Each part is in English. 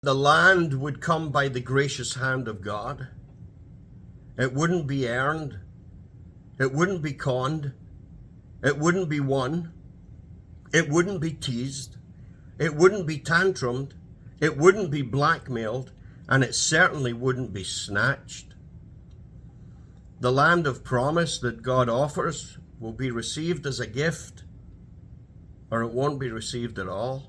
The land would come by the gracious hand of God. It wouldn't be earned. It wouldn't be conned. It wouldn't be won. It wouldn't be teased. It wouldn't be tantrumed. It wouldn't be blackmailed. And it certainly wouldn't be snatched. The land of promise that God offers will be received as a gift, or it won't be received at all.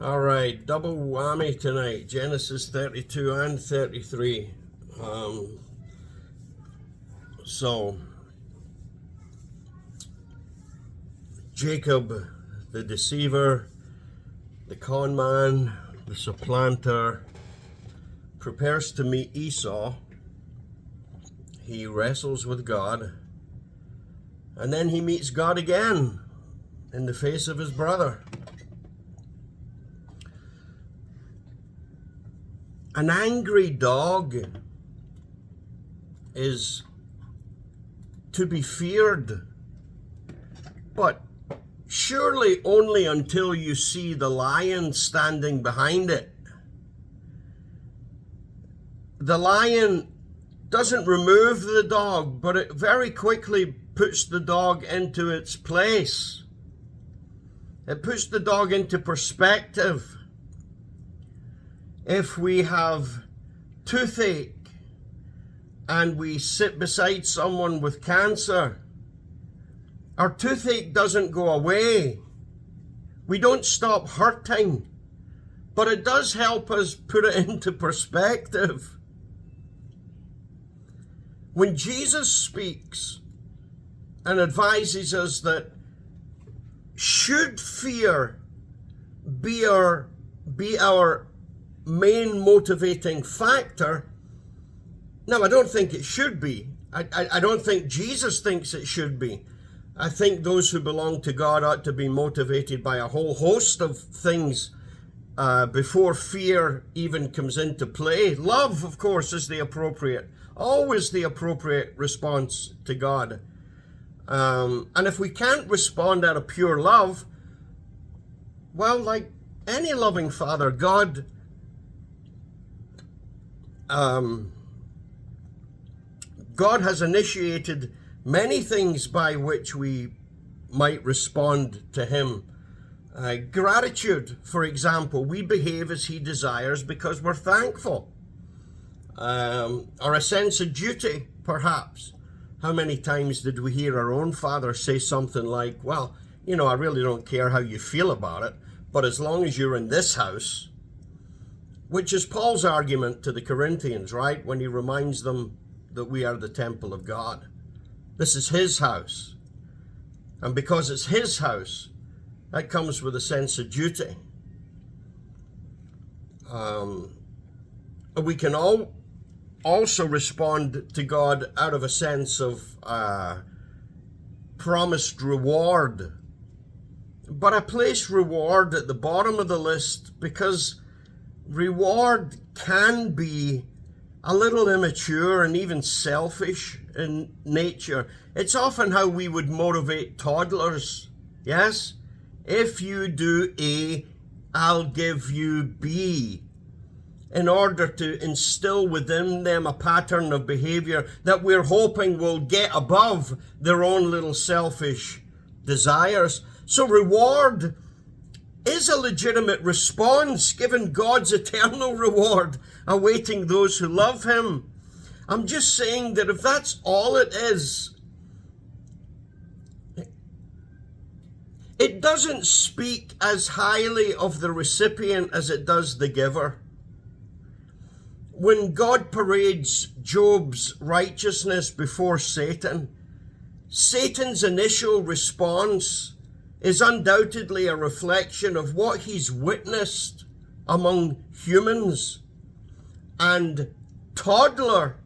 All right, double whammy tonight, Genesis 32 and 33. So, Jacob, the deceiver, the con man, the supplanter, prepares to meet Esau. He wrestles with God, and then he meets God again in the face of his brother. An angry dog is to be feared, but surely only until you see the lion standing behind it. The lion doesn't remove the dog, but it very quickly puts the dog into its place. It puts the dog into perspective. If we have toothache and we sit beside someone with cancer, our toothache doesn't go away. We don't stop hurting, but it does help us put it into perspective. When Jesus speaks and advises us that should fear be our main motivating factor, now I don't think it should be. I don't think Jesus thinks it should be. I think those who belong to God ought to be motivated by a whole host of things before fear even comes into play. Love, of course, is always the appropriate response to God. And if we can't respond out of pure love, well, like any loving father, God has initiated many things by which we might respond to him. Gratitude, for example. We behave as he desires because we're thankful. Or a sense of duty, perhaps. How many times did we hear our own father say something like, well, I really don't care how you feel about it, but as long as you're in this house, which is Paul's argument to the Corinthians, right? When he reminds them that we are the temple of God. This is his house. And because it's his house, that comes with a sense of duty. We can also respond to God out of a sense of promised reward. But I place reward at the bottom of the list because reward can be a little immature and even selfish in nature. It's often how we would motivate toddlers. Yes? If you do A, I'll give you B. In order to instill within them a pattern of behavior that we're hoping will get above their own little selfish desires. So reward is a legitimate response given God's eternal reward awaiting those who love him. I'm just saying that if that's all it is, it doesn't speak as highly of the recipient as it does the giver. When God parades Job's righteousness before Satan, Satan's initial response is undoubtedly a reflection of what he's witnessed among humans. And toddler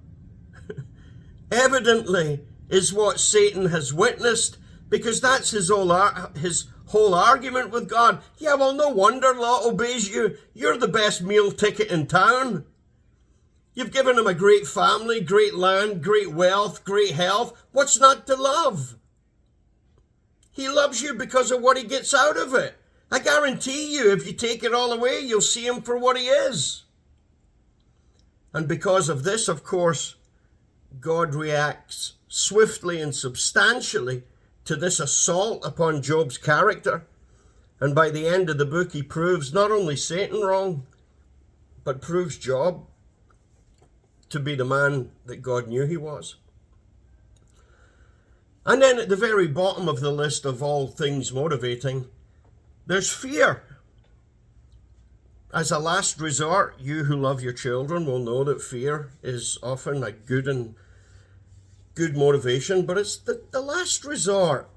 evidently is what Satan has witnessed, because that's his whole argument with God. Yeah, well, no wonder Lot obeys you. You're the best meal ticket in town. You've given him a great family, great land, great wealth, great health. What's not to love? He loves you because of what he gets out of it. I guarantee you, if you take it all away, you'll see him for what he is. And because of this, of course, God reacts swiftly and substantially to this assault upon Job's character. And by the end of the book, he proves not only Satan wrong, but proves Job to be the man that God knew he was. And then at the very bottom of the list of all things motivating, there's fear. As a last resort, you who love your children will know that fear is often a good motivation, but it's the last resort.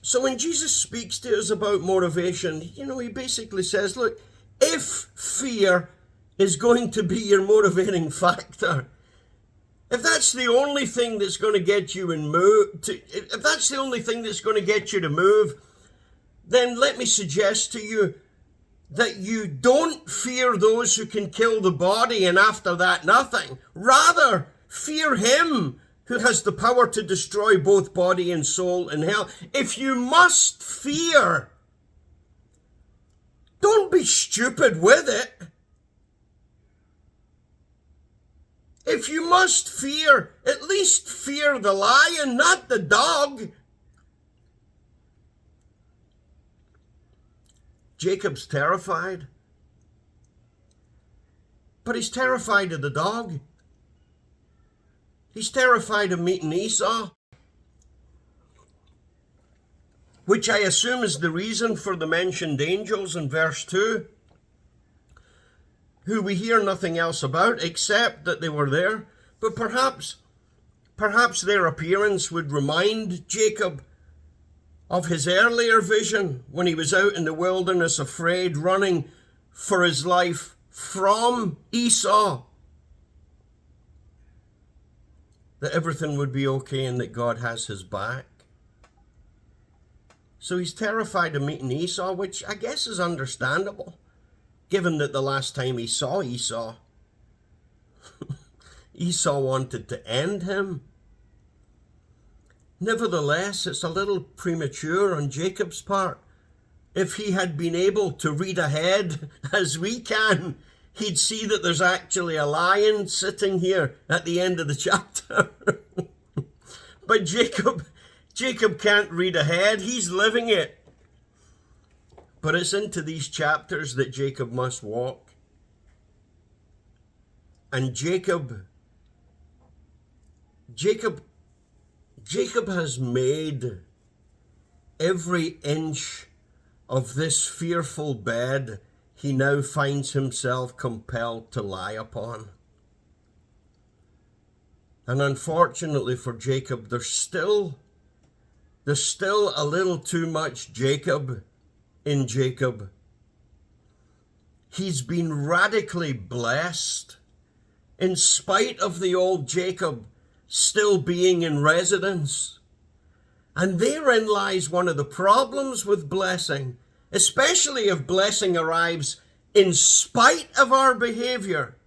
So when Jesus speaks to us about motivation, he basically says, look, if fear is going to be your motivating factor, if that's the only thing that's going to get you if that's the only thing that's going to get you to move, then let me suggest to you that you don't fear those who can kill the body and after that nothing. Rather, fear him who has the power to destroy both body and soul in hell. If you must fear, don't be stupid with it. If you must fear, at least fear the lion, not the dog. Jacob's terrified, but he's terrified of the dog. He's terrified of meeting Esau, which I assume is the reason for the mentioned angels in verse 2, who we hear nothing else about except that they were there. But perhaps their appearance would remind Jacob of his earlier vision when he was out in the wilderness afraid, running for his life from Esau. That everything would be okay and that God has his back. So he's terrified of meeting Esau, which I guess is understandable, given that the last time he saw Esau, Esau wanted to end him. Nevertheless, it's a little premature on Jacob's part. If he had been able to read ahead as we can, he'd see that there's actually a lion sitting here at the end of the chapter. But Jacob can't read ahead. He's living it. But it's into these chapters that Jacob must walk. And Jacob has made every inch of this fearful bed he now finds himself compelled to lie upon. And unfortunately for Jacob, there's still a little too much Jacob in Jacob. He's been radically blessed in spite of the old Jacob still being in residence. And therein lies one of the problems with blessing, especially if blessing arrives in spite of our behavior.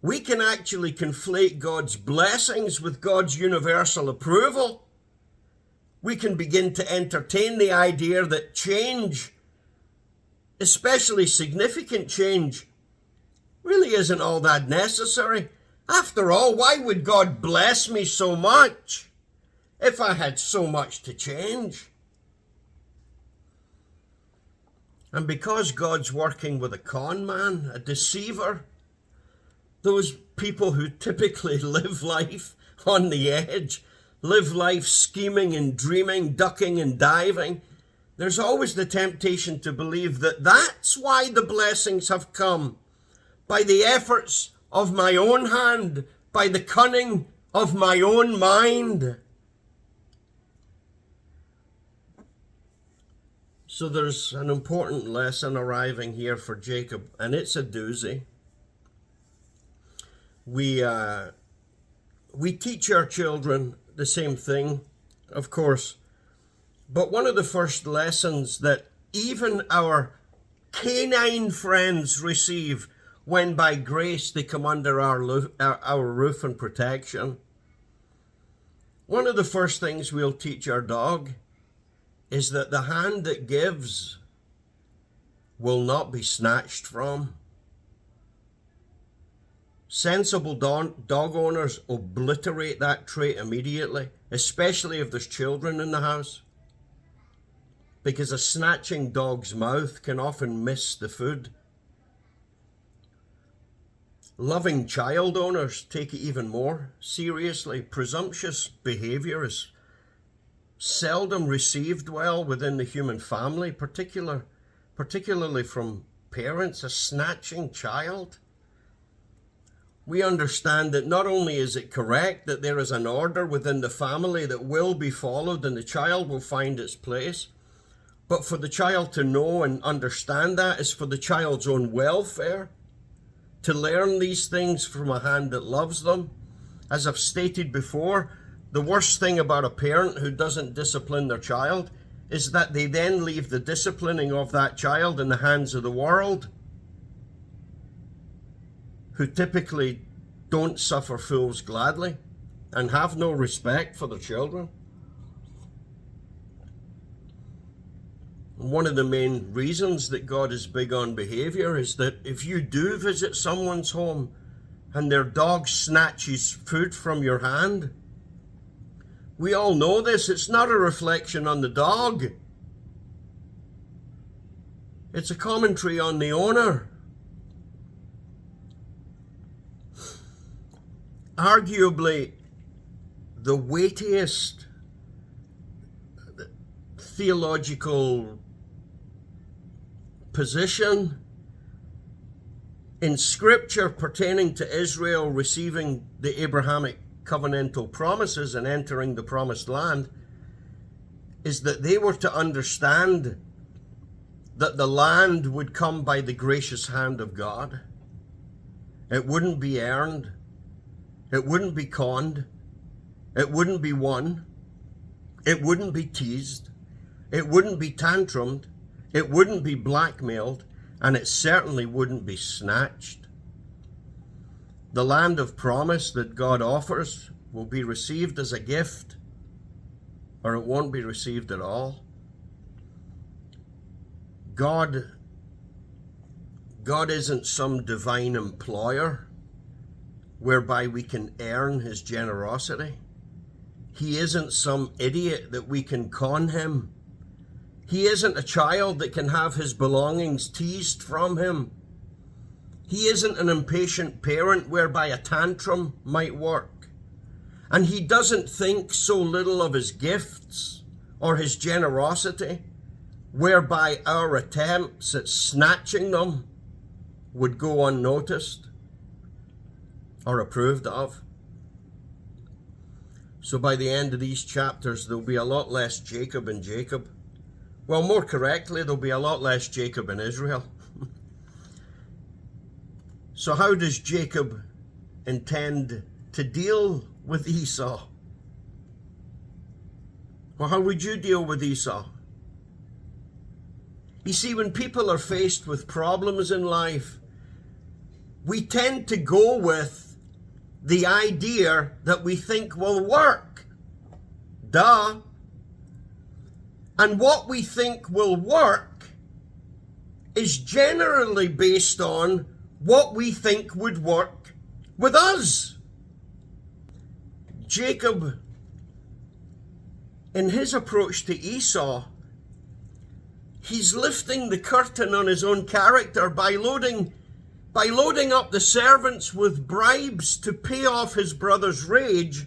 We can actually conflate God's blessings with God's universal approval. We can begin to entertain the idea that change, especially significant change, really isn't all that necessary. After all, why would God bless me so much if I had so much to change? And because God's working with a con man, a deceiver, those people who typically live life on the edge, live life scheming and dreaming, ducking and diving, there's always the temptation to believe that that's why the blessings have come, by the efforts of my own hand, by the cunning of my own mind. So there's an important lesson arriving here for Jacob, and it's a doozy. We We teach our children the same thing, of course. But one of the first lessons that even our canine friends receive when by grace they come under our roof and protection, one of the first things we'll teach our dog is that the hand that gives will not be snatched from. Sensible dog owners obliterate that trait immediately, especially if there's children in the house, because a snatching dog's mouth can often miss the food. Loving child owners take it even more seriously. Presumptuous behavior is seldom received well within the human family, particularly from parents. A snatching child. We understand that not only is it correct that there is an order within the family that will be followed and the child will find its place, but for the child to know and understand that is for the child's own welfare, to learn these things from a hand that loves them. As I've stated before, the worst thing about a parent who doesn't discipline their child is that they then leave the disciplining of that child in the hands of the world, who typically don't suffer fools gladly and have no respect for their children. One of the main reasons that God is big on behavior is that if you do visit someone's home and their dog snatches food from your hand, we all know this, it's not a reflection on the dog. It's a commentary on the owner. Arguably, the weightiest theological position in Scripture pertaining to Israel receiving the Abrahamic covenantal promises and entering the promised land is that they were to understand that the land would come by the gracious hand of God. It wouldn't be earned. It wouldn't be conned. It wouldn't be won. It wouldn't be teased. It wouldn't be tantrumed. It wouldn't be blackmailed. And it certainly wouldn't be snatched. The land of promise that God offers will be received as a gift, or it won't be received at all. God isn't some divine employer whereby we can earn his generosity. He isn't some idiot that we can con him. He isn't a child that can have his belongings teased from him. He isn't an impatient parent whereby a tantrum might work. And he doesn't think so little of his gifts or his generosity whereby our attempts at snatching them would go unnoticed or approved of. So by the end of these chapters, there'll be a lot less Jacob and Jacob. Well, more correctly, there'll be a lot less Jacob and Israel. So how does Jacob intend to deal with Esau? Well, how would you deal with Esau? You see, when people are faced with problems in life, we tend to go with the idea that we think will work. Duh. And what we think will work is generally based on what we think would work with us. Jacob, in his approach to Esau, he's lifting the curtain on his own character by loading up the servants with bribes to pay off his brother's rage.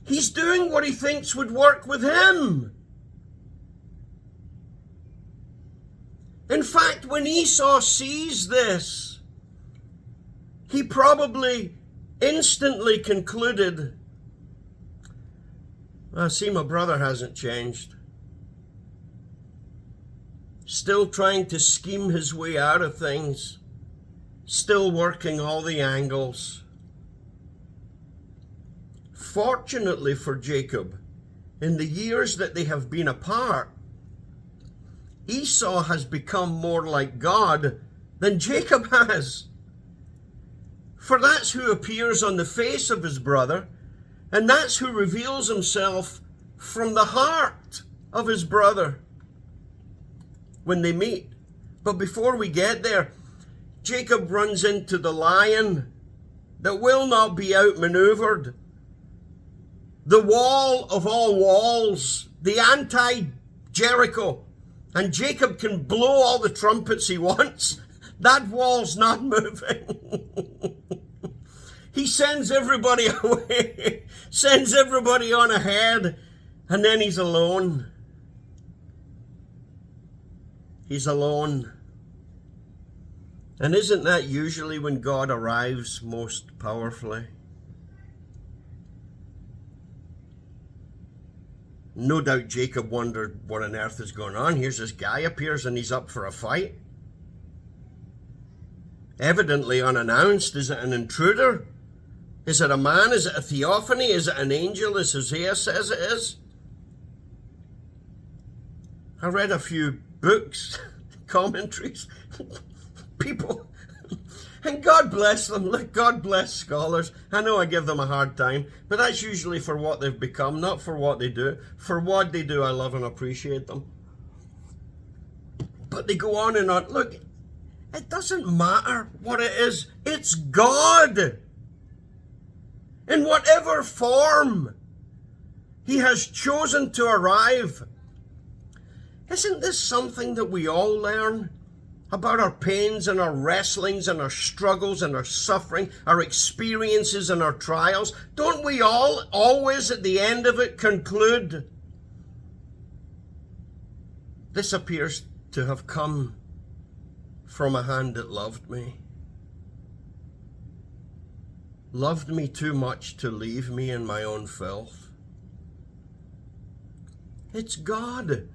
He's doing what he thinks would work with him. In fact, when Esau sees this, he probably instantly concluded, I see my brother hasn't changed. Still trying to scheme his way out of things. Still working all the angles. Fortunately for Jacob, in the years that they have been apart, Esau has become more like God than Jacob has. For that's who appears on the face of his brother, and that's who reveals himself from the heart of his brother when they meet. But before we get there, Jacob runs into the lion that will not be outmaneuvered. The wall of all walls, the anti-Jericho. And Jacob can blow all the trumpets he wants. That wall's not moving. He sends everybody away, sends everybody on ahead, and then he's alone. He's alone. And isn't that usually when God arrives most powerfully? No doubt Jacob wondered what on earth is going on. Here's this guy appears and he's up for a fight. Evidently unannounced. Is it an intruder? Is it a man? Is it a theophany? Is it an angel, as Hosea says it is? I read a few books, commentaries, people, and God bless them. Look, God bless scholars. I know I give them a hard time, but that's usually for what they've become, not for what they do. For what they do, I love and appreciate them. But they go on and on. Look, it doesn't matter what it is. It's God. In whatever form He has chosen to arrive. Isn't this something that we all learn? About our pains and our wrestlings and our struggles and our suffering, our experiences and our trials. Don't we all always at the end of it conclude, this appears to have come from a hand that loved me. Loved me too much to leave me in my own filth. It's God.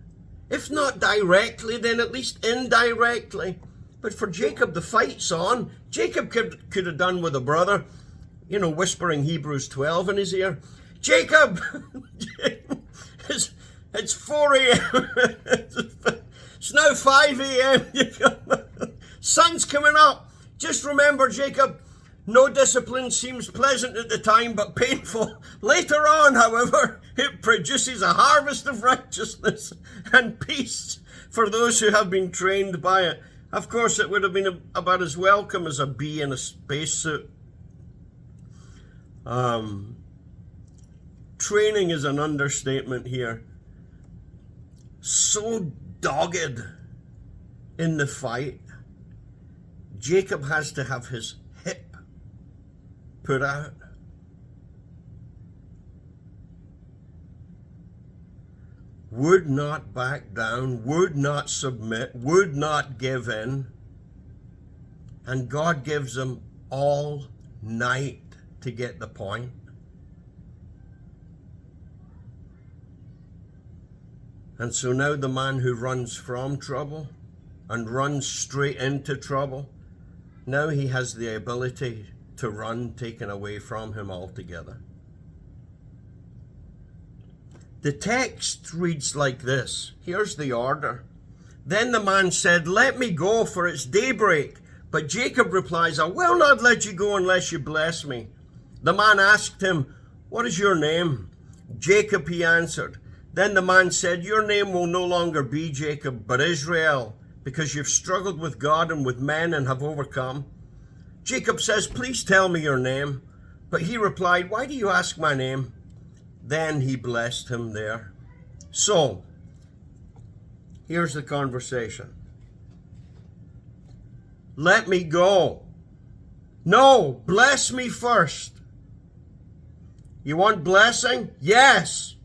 If not directly, then at least indirectly. But for Jacob, the fight's on. Jacob could have done with a brother, whispering Hebrews 12 in his ear. Jacob, it's 4 a.m. It's now 5 a.m. Sun's coming up. Just remember, Jacob, no discipline seems pleasant at the time, but painful. Later on, however, it produces a harvest of righteousness and peace for those who have been trained by it. Of course, it would have been about as welcome as a bee in a spacesuit. Training is an understatement here. So dogged in the fight, Jacob has to have his hip put out. Would not back down, would not submit, would not give in. And God gives him all night to get the point. And so now the man who runs from trouble and runs straight into trouble, now he has the ability to run taken away from him altogether. The text reads like this. Here's the order. Then the man said, "Let me go, for it's daybreak." But Jacob replies, "I will not let you go unless you bless me." The man asked him, "What is your name?" "Jacob," he answered. Then the man said, "Your name will no longer be Jacob, but Israel, because you've struggled with God and with men and have overcome." Jacob says, "Please tell me your name." But he replied, "Why do you ask my name?" Then he blessed him there. So, here's the conversation. Let me go. No, bless me first. You want blessing? Yes.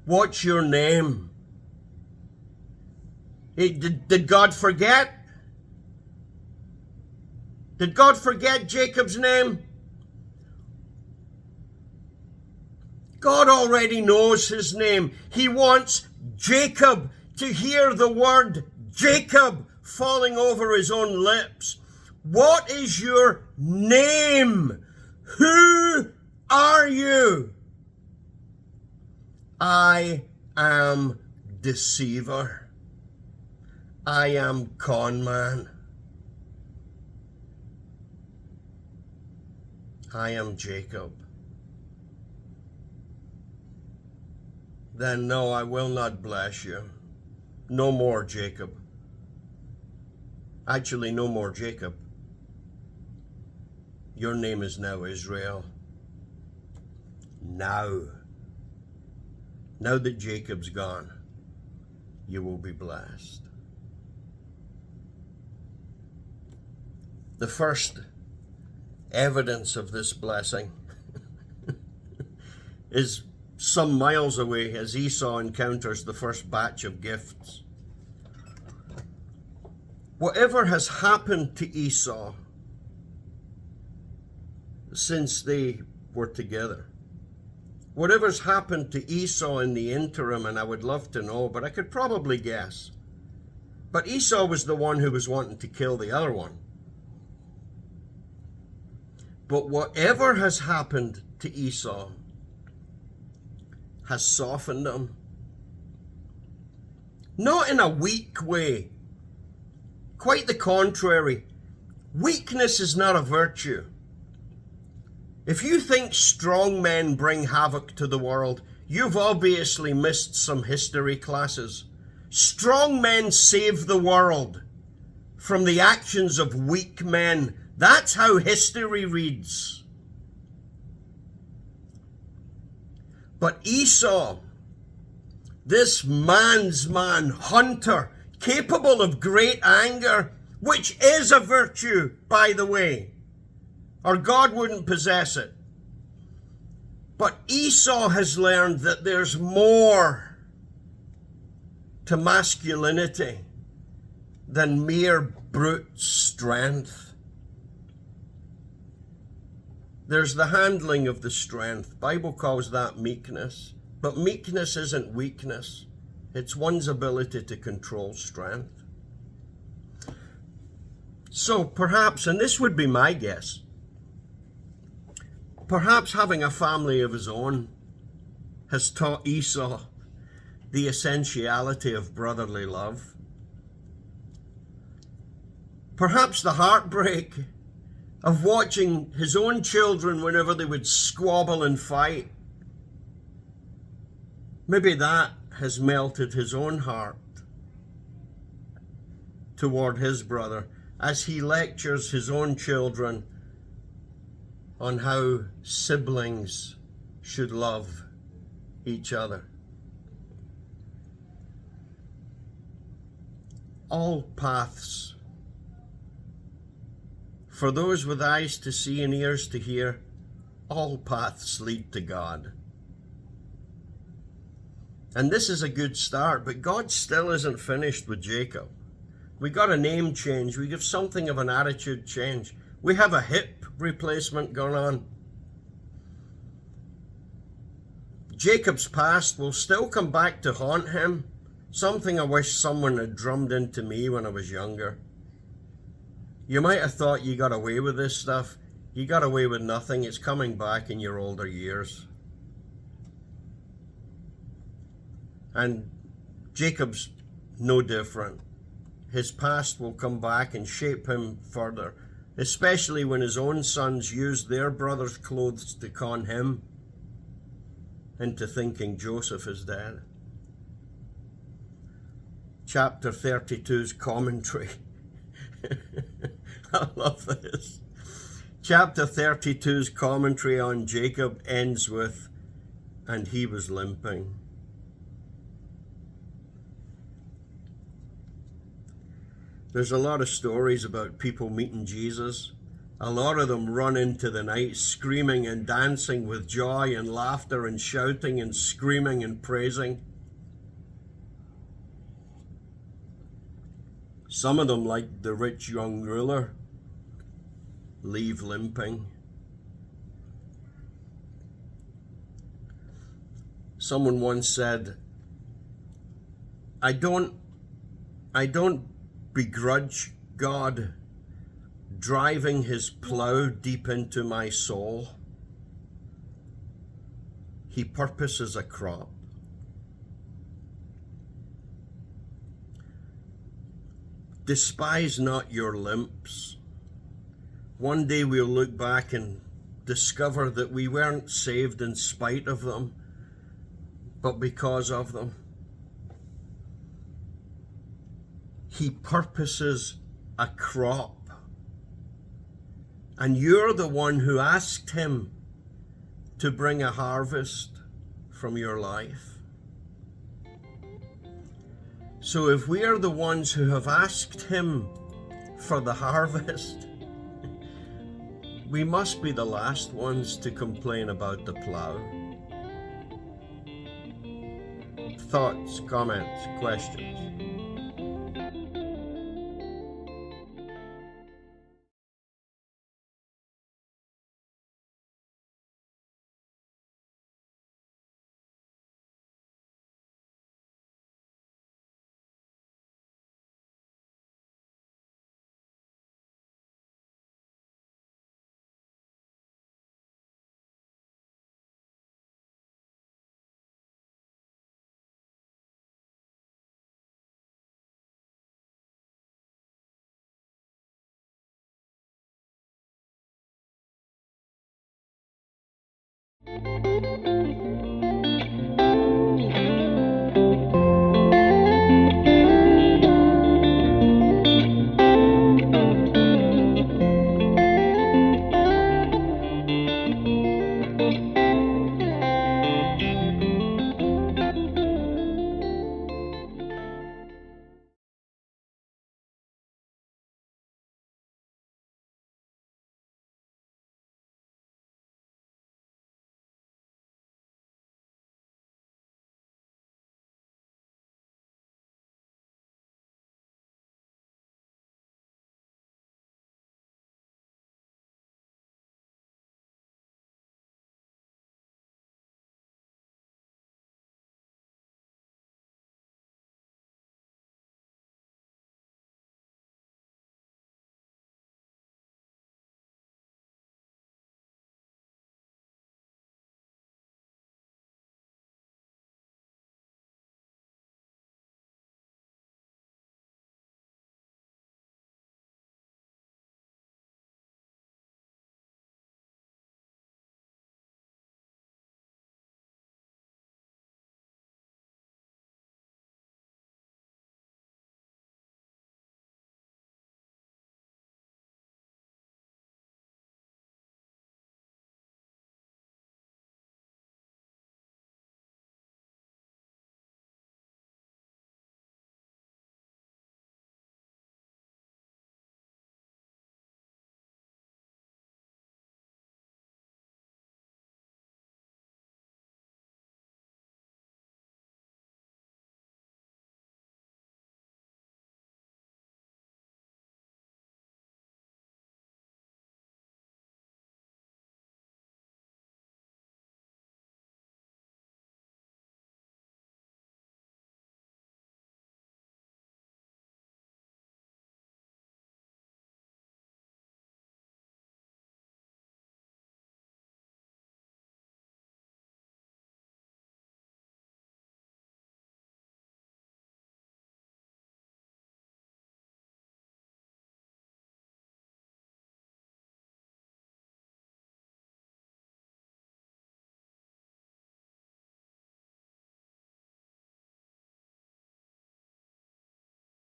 What's your name? Did God forget? Did God forget Jacob's name? God already knows his name. He wants Jacob to hear the word Jacob falling over his own lips. What is your name? Who are you? I am deceiver. I am con man. I am Jacob. Then no, I will not bless you. No more, Jacob. Actually, no more, Jacob. Your name is now Israel. Now that Jacob's gone, you will be blessed. The first evidence of this blessing is some miles away as Esau encounters the first batch of gifts. Whatever has happened to Esau since they were together, whatever's happened to Esau in the interim, and I would love to know, but I could probably guess. But Esau was the one who was wanting to kill the other one. But whatever has happened to Esau has softened him. Not in a weak way. Quite the contrary. Weakness is not a virtue. If you think strong men bring havoc to the world, you've obviously missed some history classes. Strong men save the world from the actions of weak men. That's how history reads. But Esau, this man's man, hunter, capable of great anger, which is a virtue, by the way, or God wouldn't possess it. But Esau has learned that there's more to masculinity than mere brute strength. There's the handling of the strength. The Bible calls that meekness. But meekness isn't weakness. It's one's ability to control strength. So perhaps, and this would be my guess, perhaps having a family of his own has taught Esau the essentiality of brotherly love. Perhaps the heartbreak of watching his own children whenever they would squabble and fight, maybe that has melted his own heart toward his brother as he lectures his own children on how siblings should love each other. All paths, for those with eyes to see and ears to hear, all paths lead to God. And this is a good start, but God still isn't finished with Jacob. We got a name change. We have something of an attitude change. We have a hip replacement going on. Jacob's past will still come back to haunt him. Something I wish someone had drummed into me when I was younger. You might have thought you got away with this stuff. You got away with nothing. It's coming back in your older years. And Jacob's no different. His past will come back and shape him further, especially when his own sons used their brother's clothes to con him into thinking Joseph is dead. Chapter 32's commentary. I love this. Chapter 32's commentary on Jacob ends with, and he was limping. There's a lot of stories about people meeting Jesus. A lot of them run into the night screaming and dancing with joy and laughter and shouting and screaming and praising. Some of them, like the rich young ruler, leave limping. Someone once said, I don't begrudge God driving his plow deep into my soul. He purposes a crop. Despise not your limps. One day we'll look back and discover that we weren't saved in spite of them, but because of them. He purposes a crop. And you're the one who asked him to bring a harvest from your life. So if we are the ones who have asked him for the harvest, we must be the last ones to complain about the plow. Thoughts, comments, questions?